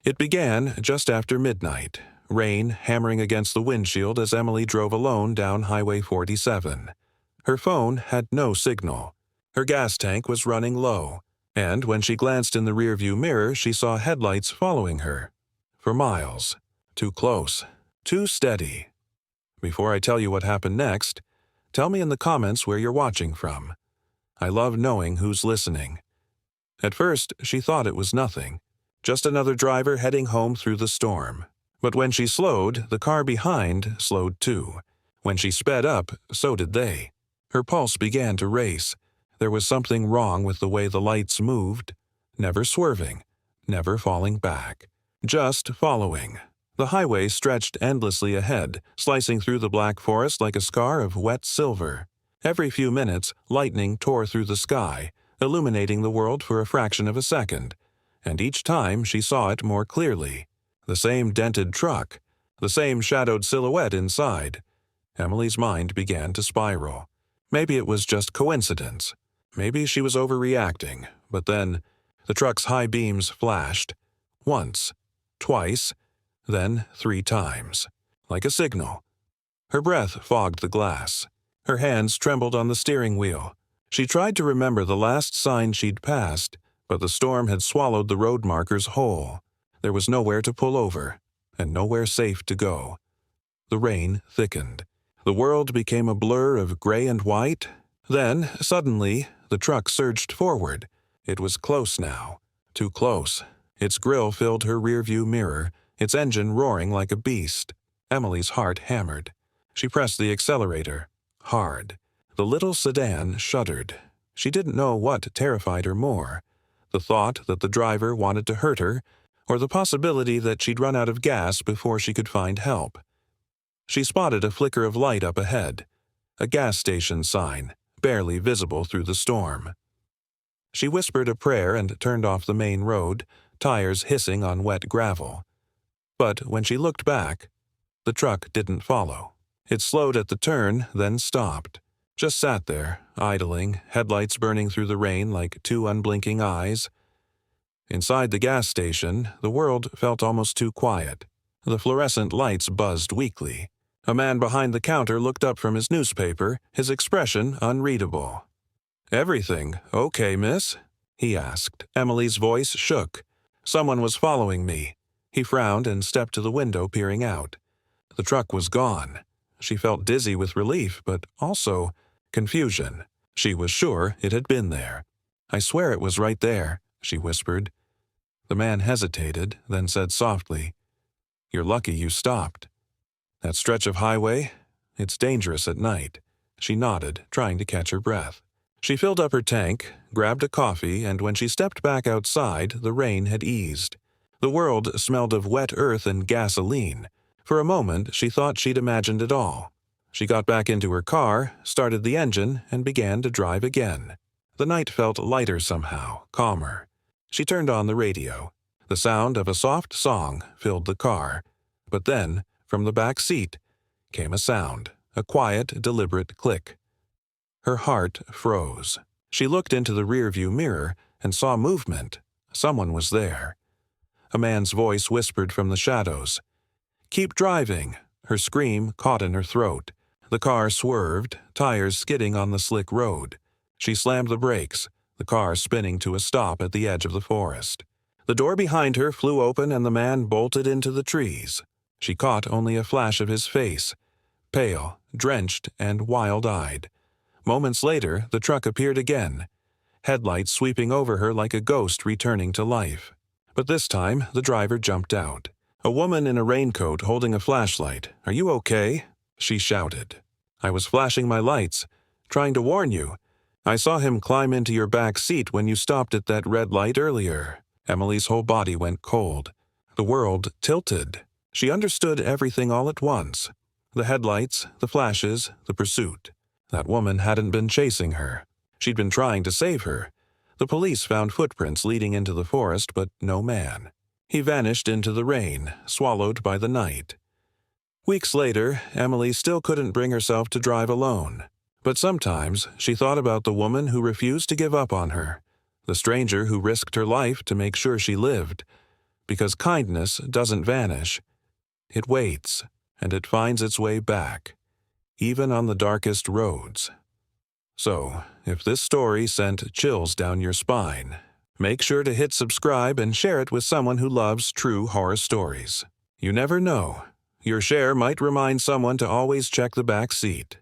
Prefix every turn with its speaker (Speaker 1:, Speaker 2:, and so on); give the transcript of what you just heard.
Speaker 1: It began just after midnight, rain hammering against the windshield as Emily drove alone down Highway 47. Her phone had no signal. Her gas tank was running low, and when she glanced in the rearview mirror, she saw headlights following her. For miles. Too close. Too steady. Before I tell you what happened next, tell me in the comments where you're watching from. I love knowing who's listening. At first, she thought it was nothing. Just another driver heading home through the storm. But when she slowed, the car behind slowed too. When she sped up, so did they. Her pulse began to race. There was something wrong with the way the lights moved. Never swerving. Never falling back. Just following. The highway stretched endlessly ahead, slicing through the black forest like a scar of wet silver. Every few minutes, lightning tore through the sky, illuminating the world for a fraction of a second. And each time she saw it more clearly. The same dented truck. The same shadowed silhouette inside. Emily's mind began to spiral. Maybe it was just coincidence. Maybe she was overreacting. But then, the truck's high beams flashed. Once. Twice. Then 3 times. Like a signal. Her breath fogged the glass. Her hands trembled on the steering wheel. She tried to remember the last sign she'd passed, but the storm had swallowed the road markers whole. There was nowhere to pull over, and nowhere safe to go. The rain thickened. The world became a blur of gray and white. Then, suddenly, the truck surged forward. It was close now. Too close. Its grille filled her rearview mirror, its engine roaring like a beast. Emily's heart hammered. She pressed the accelerator. Hard. The little sedan shuddered. She didn't know what terrified her more. The thought that the driver wanted to hurt her, or the possibility that she'd run out of gas before she could find help. She spotted a flicker of light up ahead. A gas station sign, barely visible through the storm. She whispered a prayer and turned off the main road, tires hissing on wet gravel. But when she looked back, the truck didn't follow. It slowed at the turn, then stopped. Just sat there, idling, headlights burning through the rain like 2 unblinking eyes. Inside the gas station, the world felt almost too quiet. The fluorescent lights buzzed weakly. A man behind the counter looked up from his newspaper, his expression unreadable. "Everything okay, miss?" he asked. Emily's voice shook. "Someone was following me." He frowned and stepped to the window, peering out. The truck was gone. She felt dizzy with relief, but also confusion. She was sure it had been there. "I swear it was right there," she whispered. The man hesitated, then said softly, "You're lucky you stopped. That stretch of highway, it's dangerous at night." She nodded, trying to catch her breath. She filled up her tank, grabbed a coffee, and when she stepped back outside, the rain had eased. The world smelled of wet earth and gasoline. For a moment, she thought she'd imagined it all. She got back into her car, started the engine, and began to drive again. The night felt lighter somehow, calmer. She turned on the radio. The sound of a soft song filled the car. But then, from the back seat, came a sound, a quiet, deliberate click. Her heart froze. She looked into the rearview mirror and saw movement. Someone was there. A man's voice whispered from the shadows. "Keep driving." Her scream caught in her throat. The car swerved, tires skidding on the slick road. She slammed the brakes, the car spinning to a stop at the edge of the forest. The door behind her flew open and the man bolted into the trees. She caught only a flash of his face, pale, drenched, and wild-eyed. Moments later, the truck appeared again, headlights sweeping over her like a ghost returning to life. But this time, the driver jumped out. A woman in a raincoat holding a flashlight. "Are you okay?" she shouted. "I was flashing my lights, trying to warn you. I saw him climb into your back seat when you stopped at that red light earlier." Emily's whole body went cold. The world tilted. She understood everything all at once. The headlights, the flashes, the pursuit. That woman hadn't been chasing her. She'd been trying to save her. The police found footprints leading into the forest, but no man. He vanished into the rain, swallowed by the night. Weeks later, Emily still couldn't bring herself to drive alone. But sometimes she thought about the woman who refused to give up on her, the stranger who risked her life to make sure she lived. because kindness doesn't vanish. It waits, and it finds its way back, even on the darkest roads. So, if this story sent chills down your spine, make sure to hit subscribe and share it with someone who loves true horror stories. You never know. Your share might remind someone to always check the back seat.